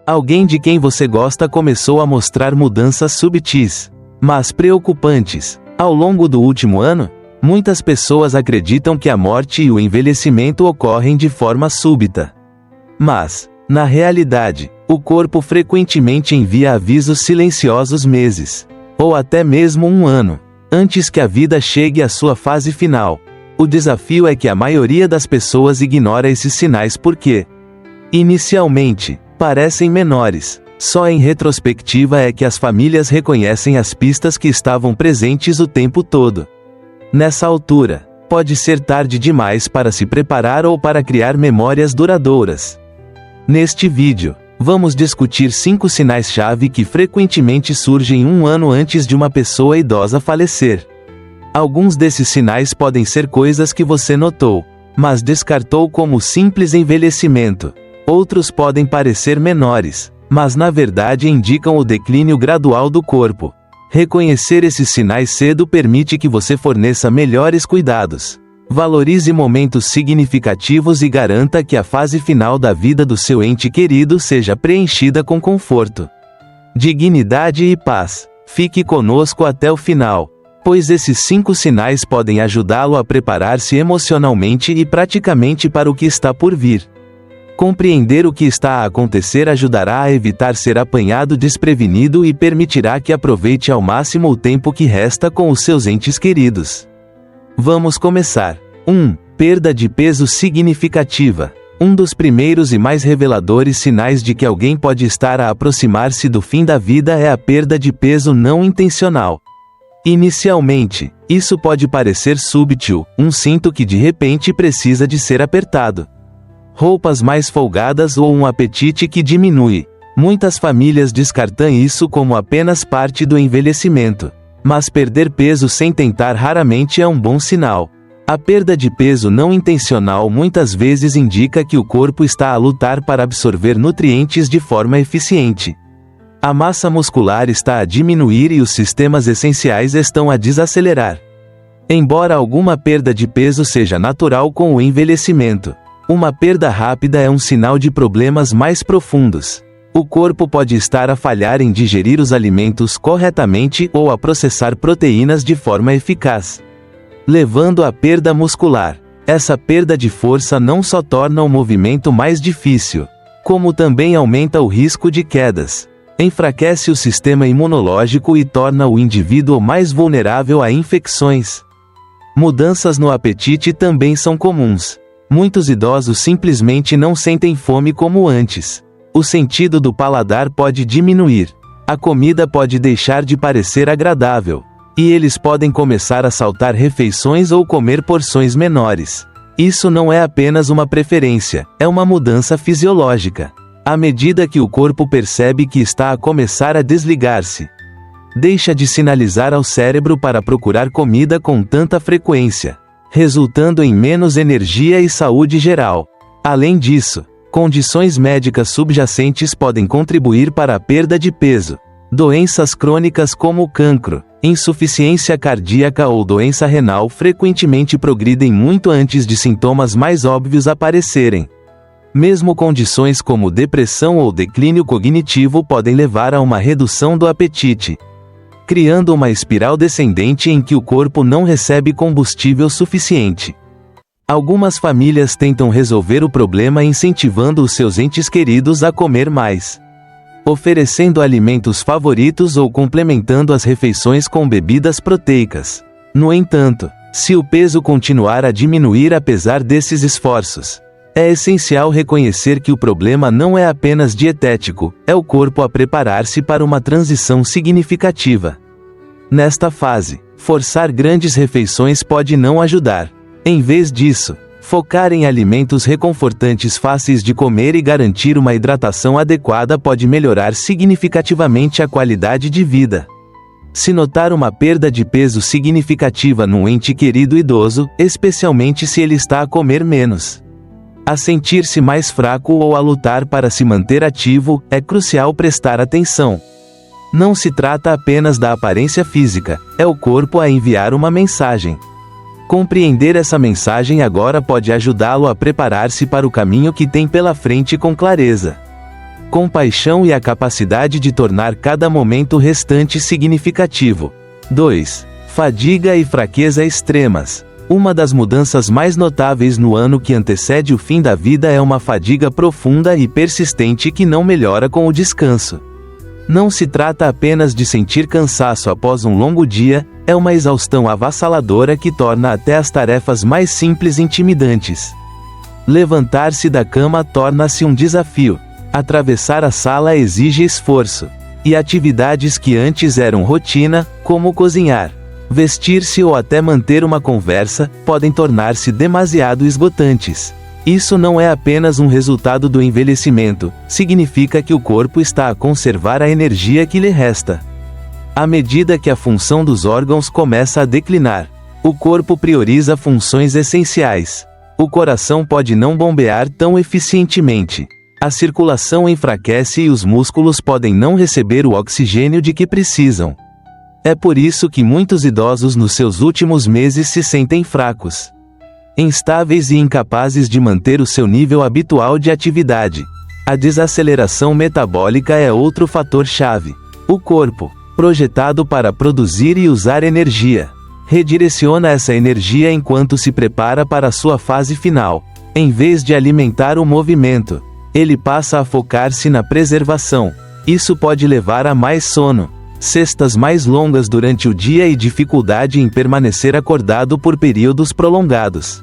Alguém de quem você gosta começou a mostrar mudanças sutis, mas preocupantes. Ao longo do último ano, muitas pessoas acreditam que a morte e o envelhecimento ocorrem de forma súbita. Mas, na realidade, o corpo frequentemente envia avisos silenciosos meses, ou até mesmo um ano, antes que a vida chegue à sua fase final. O desafio é que a maioria das pessoas ignora esses sinais porque, inicialmente, parecem menores. Só em retrospectiva é que as famílias reconhecem as pistas que estavam presentes o tempo todo. Nessa altura, pode ser tarde demais para se preparar ou para criar memórias duradouras. Neste vídeo, vamos discutir 5 sinais-chave que frequentemente surgem um ano antes de uma pessoa idosa falecer. Alguns desses sinais podem ser coisas que você notou, mas descartou como simples envelhecimento. Outros podem parecer menores, mas na verdade indicam o declínio gradual do corpo. Reconhecer esses sinais cedo permite que você forneça melhores cuidados. Valorize momentos significativos e garanta que a fase final da vida do seu ente querido seja preenchida com conforto, dignidade e paz. Fique conosco até o final, pois esses 5 sinais podem ajudá-lo a preparar-se emocionalmente e praticamente para o que está por vir. Compreender o que está a acontecer ajudará a evitar ser apanhado desprevenido e permitirá que aproveite ao máximo o tempo que resta com os seus entes queridos. Vamos começar. 1. Perda de peso significativa. Um dos primeiros e mais reveladores sinais de que alguém pode estar a aproximar-se do fim da vida é a perda de peso não intencional. Inicialmente, isso pode parecer súbito, um cinto que de repente precisa de ser apertado, roupas mais folgadas ou um apetite que diminui. Muitas famílias descartam isso como apenas parte do envelhecimento. Mas perder peso sem tentar raramente é um bom sinal. A perda de peso não intencional muitas vezes indica que o corpo está a lutar para absorver nutrientes de forma eficiente. A massa muscular está a diminuir e os sistemas essenciais estão a desacelerar. Embora alguma perda de peso seja natural com o envelhecimento, uma perda rápida é um sinal de problemas mais profundos. O corpo pode estar a falhar em digerir os alimentos corretamente ou a processar proteínas de forma eficaz, levando à perda muscular. Essa perda de força não só torna o movimento mais difícil, como também aumenta o risco de quedas, enfraquece o sistema imunológico e torna o indivíduo mais vulnerável a infecções. Mudanças no apetite também são comuns. Muitos idosos simplesmente não sentem fome como antes. O sentido do paladar pode diminuir. A comida pode deixar de parecer agradável. E eles podem começar a saltar refeições ou comer porções menores. Isso não é apenas uma preferência, é uma mudança fisiológica. À medida que o corpo percebe que está a começar a desligar-se, deixa de sinalizar ao cérebro para procurar comida com tanta frequência, resultando em menos energia e saúde geral. Além disso, condições médicas subjacentes podem contribuir para a perda de peso. Doenças crônicas como cancro, insuficiência cardíaca ou doença renal frequentemente progridem muito antes de sintomas mais óbvios aparecerem. Mesmo condições como depressão ou declínio cognitivo podem levar a uma redução do apetite, criando uma espiral descendente em que o corpo não recebe combustível suficiente. Algumas famílias tentam resolver o problema incentivando os seus entes queridos a comer mais, oferecendo alimentos favoritos ou complementando as refeições com bebidas proteicas. No entanto, se o peso continuar a diminuir apesar desses esforços, é essencial reconhecer que o problema não é apenas dietético, é o corpo a preparar-se para uma transição significativa. Nesta fase, forçar grandes refeições pode não ajudar. Em vez disso, focar em alimentos reconfortantes fáceis de comer e garantir uma hidratação adequada pode melhorar significativamente a qualidade de vida. Se notar uma perda de peso significativa num ente querido idoso, especialmente se ele está a comer menos, a sentir-se mais fraco ou a lutar para se manter ativo, é crucial prestar atenção. Não se trata apenas da aparência física, é o corpo a enviar uma mensagem. Compreender essa mensagem agora pode ajudá-lo a preparar-se para o caminho que tem pela frente com clareza. compaixão e a capacidade de tornar cada momento restante significativo. 2. Fadiga e fraqueza extremas. Uma das mudanças mais notáveis no ano que antecede o fim da vida é uma fadiga profunda e persistente que não melhora com o descanso. Não se trata apenas de sentir cansaço após um longo dia, é uma exaustão avassaladora que torna até as tarefas mais simples intimidantes. Levantar-se da cama torna-se um desafio. Atravessar a sala exige esforço. E atividades que antes eram rotina, como cozinhar, vestir-se ou até manter uma conversa, podem tornar-se demasiado esgotantes. Isso não é apenas um resultado do envelhecimento, significa que o corpo está a conservar a energia que lhe resta. À medida que a função dos órgãos começa a declinar, o corpo prioriza funções essenciais. O coração pode não bombear tão eficientemente. A circulação enfraquece e os músculos podem não receber o oxigênio de que precisam. É por isso que muitos idosos nos seus últimos meses se sentem fracos, instáveis e incapazes de manter o seu nível habitual de atividade. A desaceleração metabólica é outro fator-chave. O corpo, projetado para produzir e usar energia, redireciona essa energia enquanto se prepara para a sua fase final. Em vez de alimentar o movimento, ele passa a focar-se na preservação. Isso pode levar a mais sono, cestas mais longas durante o dia e dificuldade em permanecer acordado por períodos prolongados.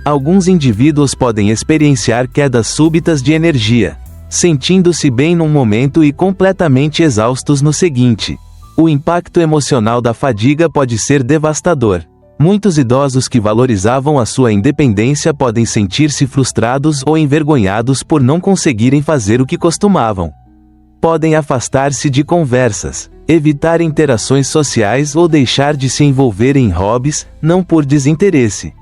Alguns indivíduos podem experienciar quedas súbitas de energia, sentindo-se bem num momento e completamente exaustos no seguinte. O impacto emocional da fadiga pode ser devastador. Muitos idosos que valorizavam a sua independência podem sentir-se frustrados ou envergonhados por não conseguirem fazer o que costumavam. Podem afastar-se de conversas, evitar interações sociais ou deixar de se envolver em hobbies, não por desinteresse,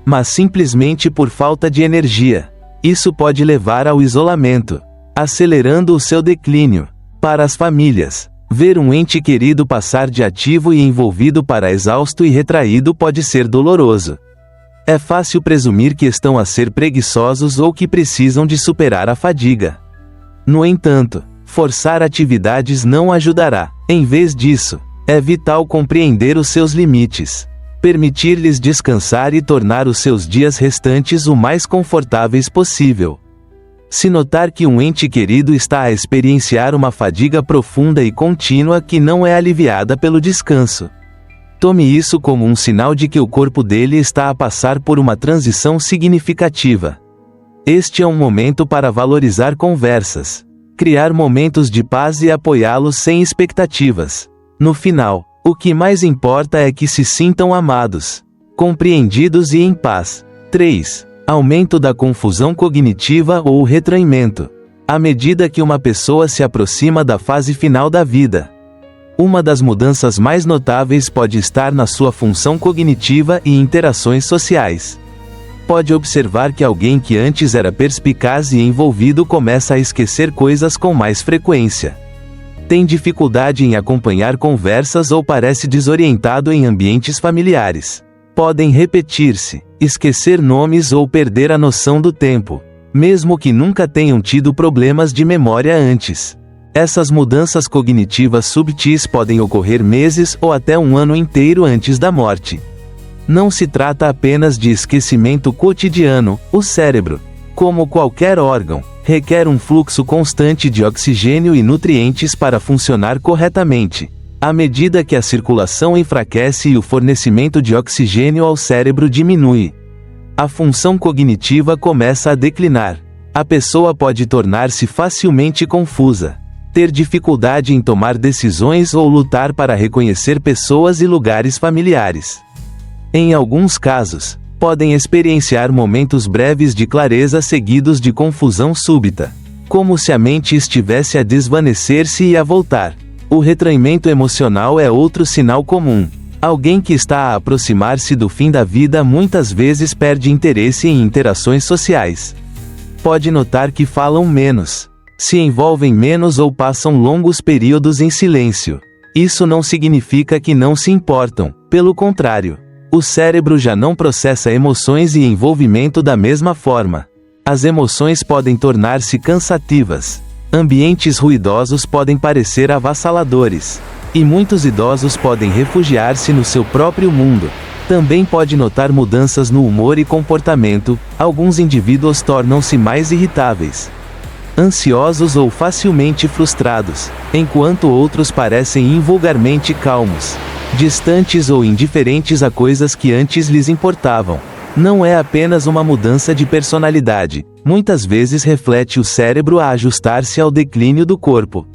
mas simplesmente por falta de energia. Isso pode levar ao isolamento, acelerando o seu declínio. Para as famílias, ver um ente querido passar de ativo e envolvido para exausto e retraído pode ser doloroso. É fácil presumir que estão a ser preguiçosos ou que precisam de superar a fadiga. No entanto, forçar atividades não ajudará. Em vez disso, é vital compreender os seus limites, permitir-lhes descansar e tornar os seus dias restantes o mais confortáveis possível. Se notar que um ente querido está a experienciar uma fadiga profunda e contínua que não é aliviada pelo descanso, tome isso como um sinal de que o corpo dele está a passar por uma transição significativa. Este é um momento para valorizar conversas, criar momentos de paz e apoiá-los sem expectativas. No final, o que mais importa é que se sintam amados, compreendidos e em paz. 3. Aumento da confusão cognitiva ou retraimento. À medida que uma pessoa se aproxima da fase final da vida, uma das mudanças mais notáveis pode estar na sua função cognitiva e interações sociais. Pode observar que alguém que antes era perspicaz e envolvido começa a esquecer coisas com mais frequência. Tem dificuldade em acompanhar conversas ou parece desorientado em ambientes familiares. Podem repetir-se, esquecer nomes ou perder a noção do tempo, mesmo que nunca tenham tido problemas de memória antes. Essas mudanças cognitivas subtis podem ocorrer meses ou até um ano inteiro antes da morte. Não se trata apenas de esquecimento cotidiano. O cérebro, como qualquer órgão, requer um fluxo constante de oxigênio e nutrientes para funcionar corretamente. À medida que a circulação enfraquece e o fornecimento de oxigênio ao cérebro diminui, a função cognitiva começa a declinar. A pessoa pode tornar-se facilmente confusa, ter dificuldade em tomar decisões ou lutar para reconhecer pessoas e lugares familiares. Em alguns casos, podem experienciar momentos breves de clareza seguidos de confusão súbita, como se a mente estivesse a desvanecer-se e a voltar. O retraimento emocional é outro sinal comum. Alguém que está a aproximar-se do fim da vida muitas vezes perde interesse em interações sociais. Pode notar que falam menos, se envolvem menos ou passam longos períodos em silêncio. Isso não significa que não se importam, pelo contrário. O cérebro já não processa emoções e envolvimento da mesma forma. As emoções podem tornar-se cansativas, Ambientes ruidosos podem parecer avassaladores, e muitos idosos podem refugiar-se no seu próprio mundo. Também pode notar mudanças no humor e comportamento. Alguns indivíduos tornam-se mais irritáveis, ansiosos ou facilmente frustrados, enquanto outros parecem invulgarmente calmos, distantes ou indiferentes a coisas que antes lhes importavam. Não é apenas uma mudança de personalidade, muitas vezes reflete o cérebro a ajustar-se ao declínio do corpo.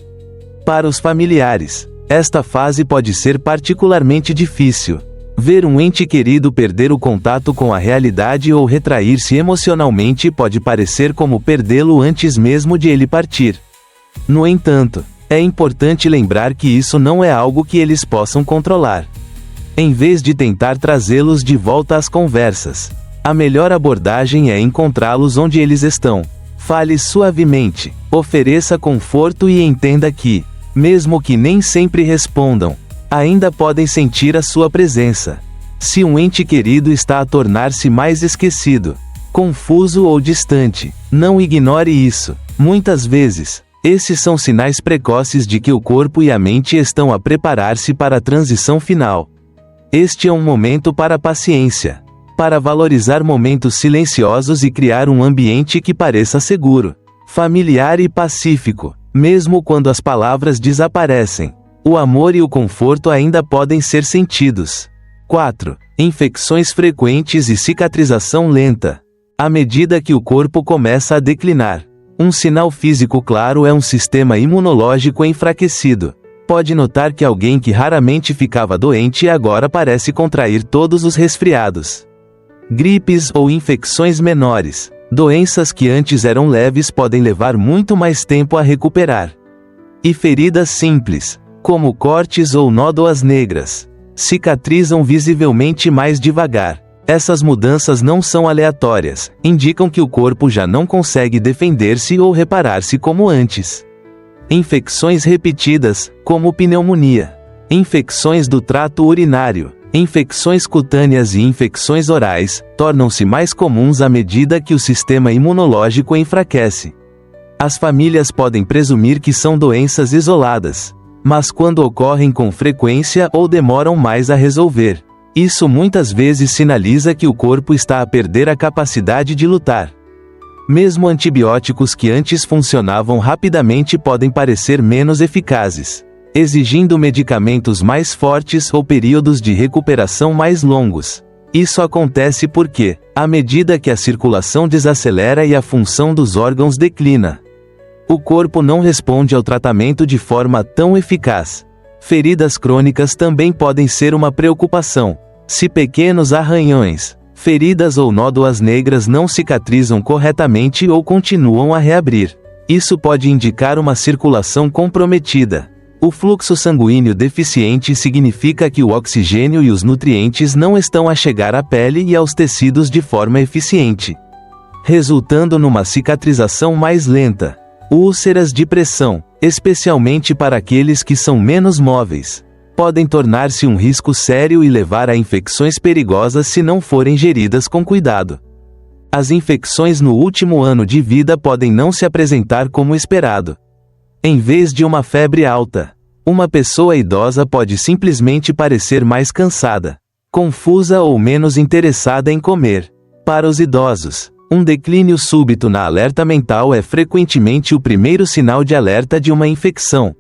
Para os familiares, esta fase pode ser particularmente difícil. Ver um ente querido perder o contato com a realidade ou retrair-se emocionalmente pode parecer como perdê-lo antes mesmo de ele partir. No entanto, é importante lembrar que isso não é algo que eles possam controlar. Em vez de tentar trazê-los de volta às conversas, a melhor abordagem é encontrá-los onde eles estão. Fale suavemente, ofereça conforto e entenda que, mesmo que nem sempre respondam, ainda podem sentir a sua presença. Se um ente querido está a tornar-se mais esquecido, confuso ou distante, não ignore isso. Muitas vezes, esses são sinais precoces de que o corpo e a mente estão a preparar-se para a transição final. Este é um momento para a paciência, para valorizar momentos silenciosos e criar um ambiente que pareça seguro, familiar e pacífico, mesmo quando as palavras desaparecem. O amor e o conforto ainda podem ser sentidos. 4. Infecções frequentes e cicatrização lenta. À medida que o corpo começa a declinar, um sinal físico claro é um sistema imunológico enfraquecido. Pode notar que alguém que raramente ficava doente agora parece contrair todos os resfriados, gripes ou infecções menores. Doenças que antes eram leves podem levar muito mais tempo a recuperar. E feridas simples, como cortes ou nódoas negras, cicatrizam visivelmente mais devagar. Essas mudanças não são aleatórias, indicam que o corpo já não consegue defender-se ou reparar-se como antes. Infecções repetidas, como pneumonia, infecções do trato urinário, infecções cutâneas e infecções orais, tornam-se mais comuns à medida que o sistema imunológico enfraquece. As famílias podem presumir que são doenças isoladas, mas quando ocorrem com frequência ou demoram mais a resolver, isso muitas vezes sinaliza que o corpo está a perder a capacidade de lutar. Mesmo antibióticos que antes funcionavam rapidamente podem parecer menos eficazes, exigindo medicamentos mais fortes ou períodos de recuperação mais longos. Isso acontece porque, à medida que a circulação desacelera e a função dos órgãos declina, o corpo não responde ao tratamento de forma tão eficaz. Feridas crônicas também podem ser uma preocupação. Se pequenos arranhões, feridas ou nódoas negras não cicatrizam corretamente ou continuam a reabrir, isso pode indicar uma circulação comprometida. O fluxo sanguíneo deficiente significa que o oxigênio e os nutrientes não estão a chegar à pele e aos tecidos de forma eficiente, resultando numa cicatrização mais lenta. Úlceras de pressão, especialmente para aqueles que são menos móveis, podem tornar-se um risco sério e levar a infecções perigosas se não forem geridas com cuidado. As infecções no último ano de vida podem não se apresentar como esperado. Em vez de uma febre alta, uma pessoa idosa pode simplesmente parecer mais cansada, confusa ou menos interessada em comer. Para os idosos, um declínio súbito na alerta mental é frequentemente o primeiro sinal de alerta de uma infecção,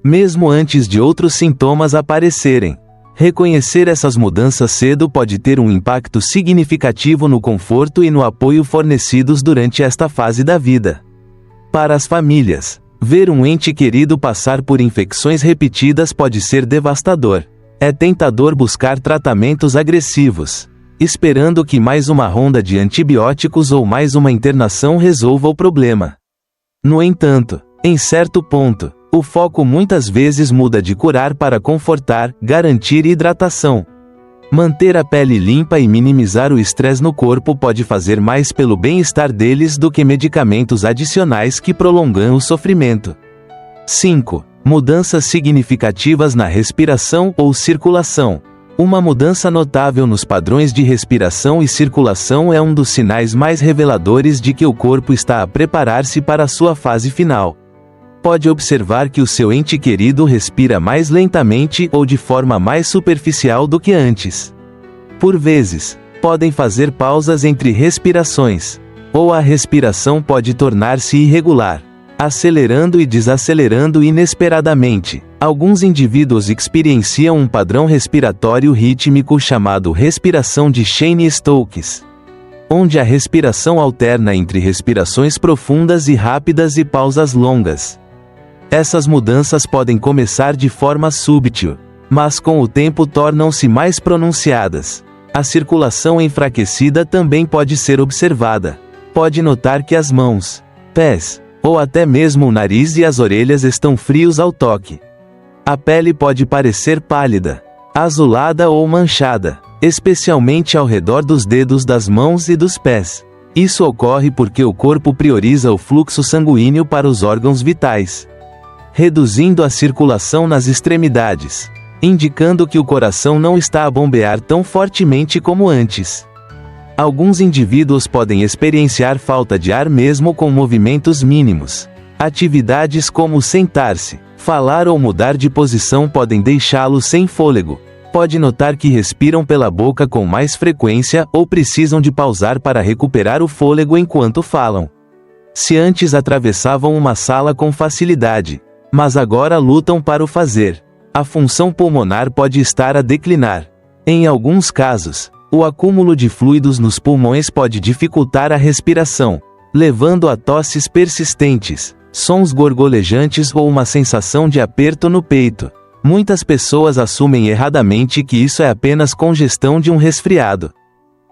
mesmo antes de outros sintomas aparecerem. Reconhecer essas mudanças cedo pode ter um impacto significativo no conforto e no apoio fornecidos durante esta fase da vida. Para as famílias, ver um ente querido passar por infecções repetidas pode ser devastador. É tentador buscar tratamentos agressivos, esperando que mais uma ronda de antibióticos ou mais uma internação resolva o problema. No entanto, em certo ponto, o foco muitas vezes muda de curar para confortar, garantir hidratação, manter a pele limpa e minimizar o estresse no corpo pode fazer mais pelo bem-estar deles do que medicamentos adicionais que prolongam o sofrimento. 5. Mudanças significativas na respiração ou circulação. Uma mudança notável nos padrões de respiração e circulação é um dos sinais mais reveladores de que o corpo está a preparar-se para a sua fase final. Pode observar que o seu ente querido respira mais lentamente ou de forma mais superficial do que antes. Por vezes, podem fazer pausas entre respirações, ou a respiração pode tornar-se irregular, acelerando e desacelerando inesperadamente. Alguns indivíduos experienciam um padrão respiratório rítmico chamado respiração de Cheyne-Stokes, onde a respiração alterna entre respirações profundas e rápidas e pausas longas. Essas mudanças podem começar de forma súbita, mas com o tempo tornam-se mais pronunciadas. A circulação enfraquecida também pode ser observada. Pode notar que as mãos, pés, ou até mesmo o nariz e as orelhas estão frios ao toque. A pele pode parecer pálida, azulada ou manchada, especialmente ao redor dos dedos das mãos e dos pés. Isso ocorre porque o corpo prioriza o fluxo sanguíneo para os órgãos vitais, reduzindo a circulação nas extremidades, indicando que o coração não está a bombear tão fortemente como antes. Alguns indivíduos podem experienciar falta de ar mesmo com movimentos mínimos. Atividades como sentar-se, falar ou mudar de posição podem deixá-los sem fôlego. Pode notar que respiram pela boca com mais frequência ou precisam de pausar para recuperar o fôlego enquanto falam. Se antes atravessavam uma sala com facilidade, mas agora lutam para o fazer, a função pulmonar pode estar a declinar. Em alguns casos, o acúmulo de fluidos nos pulmões pode dificultar a respiração, levando a tosses persistentes, sons gorgolejantes ou uma sensação de aperto no peito. Muitas pessoas assumem erradamente que isso é apenas congestão de um resfriado.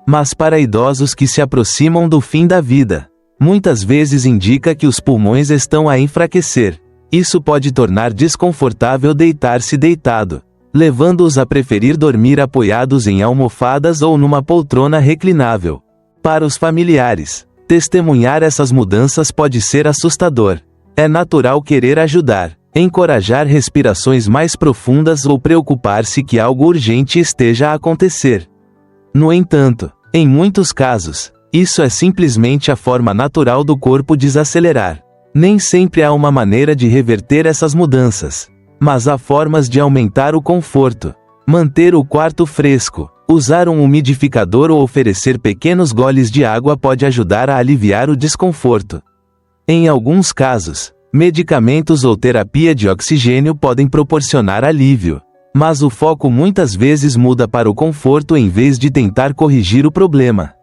Mas para idosos que se aproximam do fim da vida, muitas vezes indica que os pulmões estão a enfraquecer. Isso pode tornar desconfortável deitar-se deitado, levando-os a preferir dormir apoiados em almofadas ou numa poltrona reclinável. Para os familiares, testemunhar essas mudanças pode ser assustador. É natural querer ajudar, encorajar respirações mais profundas ou preocupar-se que algo urgente esteja a acontecer. No entanto, em muitos casos, isso é simplesmente a forma natural do corpo desacelerar. Nem sempre há uma maneira de reverter essas mudanças, mas há formas de aumentar o conforto, manter o quarto fresco, usar um umidificador ou oferecer pequenos goles de água pode ajudar a aliviar o desconforto. Em alguns casos, medicamentos ou terapia de oxigênio podem proporcionar alívio, mas o foco muitas vezes muda para o conforto em vez de tentar corrigir o problema.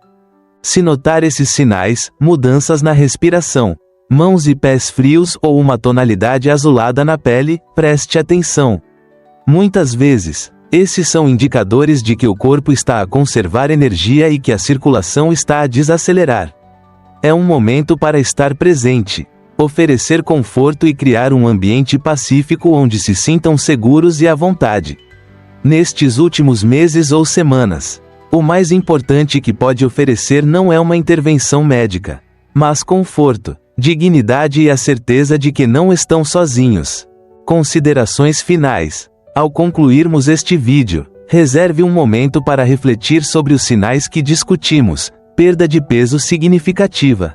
Se notar esses sinais, mudanças na respiração, mãos e pés frios ou uma tonalidade azulada na pele, preste atenção. Muitas vezes, esses são indicadores de que o corpo está a conservar energia e que a circulação está a desacelerar. É um momento para estar presente, oferecer conforto e criar um ambiente pacífico onde se sintam seguros e à vontade. Nestes últimos meses ou semanas, o mais importante que pode oferecer não é uma intervenção médica, mas conforto, dignidade e a certeza de que não estão sozinhos. Considerações finais. Ao concluirmos este vídeo, reserve um momento para refletir sobre os sinais que discutimos: perda de peso significativa,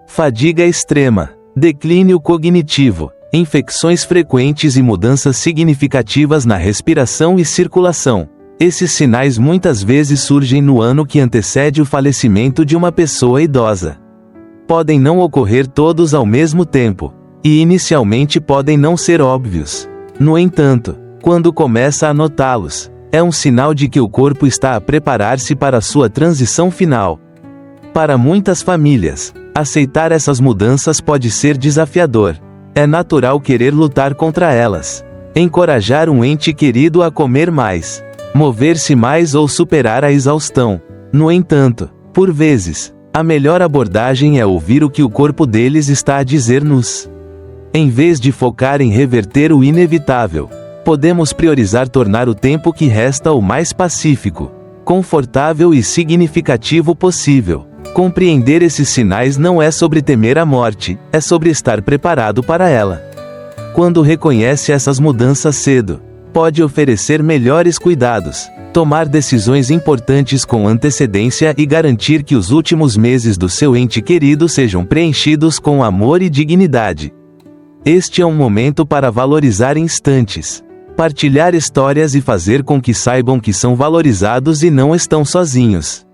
fadiga extrema, declínio cognitivo, infecções frequentes e mudanças significativas na respiração e circulação. Esses sinais muitas vezes surgem no ano que antecede o falecimento de uma pessoa idosa. Podem não ocorrer todos ao mesmo tempo, e inicialmente podem não ser óbvios. No entanto, quando começa a notá-los, é um sinal de que o corpo está a preparar-se para sua transição final. Para muitas famílias, aceitar essas mudanças pode ser desafiador. É natural querer lutar contra elas, encorajar um ente querido a comer mais, mover-se mais ou superar a exaustão. No entanto, por vezes, a melhor abordagem é ouvir o que o corpo deles está a dizer-nos. Em vez de focar em reverter o inevitável, podemos priorizar tornar o tempo que resta o mais pacífico, confortável e significativo possível. Compreender esses sinais não é sobre temer a morte, é sobre estar preparado para ela. Quando reconhece essas mudanças cedo, pode oferecer melhores cuidados, tomar decisões importantes com antecedência e garantir que os últimos meses do seu ente querido sejam preenchidos com amor e dignidade. Este é um momento para valorizar instantes, partilhar histórias e fazer com que saibam que são valorizados e não estão sozinhos.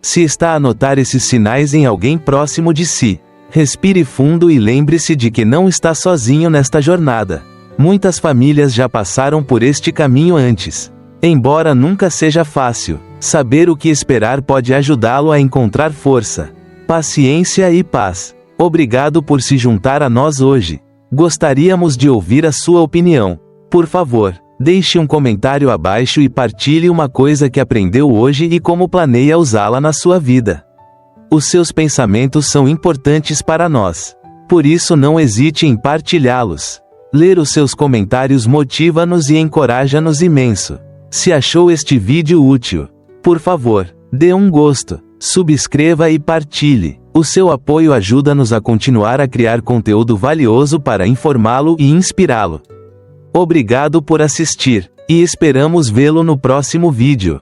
Se está a notar esses sinais em alguém próximo de si, respire fundo e lembre-se de que não está sozinho nesta jornada. Muitas famílias já passaram por este caminho antes. Embora nunca seja fácil, saber o que esperar pode ajudá-lo a encontrar força, paciência e paz. Obrigado por se juntar a nós hoje. Gostaríamos de ouvir a sua opinião. Por favor, deixe um comentário abaixo e partilhe uma coisa que aprendeu hoje e como planeia usá-la na sua vida. Os seus pensamentos são importantes para nós. Por isso não hesite em partilhá-los. Ler os seus comentários motiva-nos e encoraja-nos imenso. Se achou este vídeo útil, por favor, dê um gosto, subscreva e partilhe. O seu apoio ajuda-nos a continuar a criar conteúdo valioso para informá-lo e inspirá-lo. Obrigado por assistir, e esperamos vê-lo no próximo vídeo.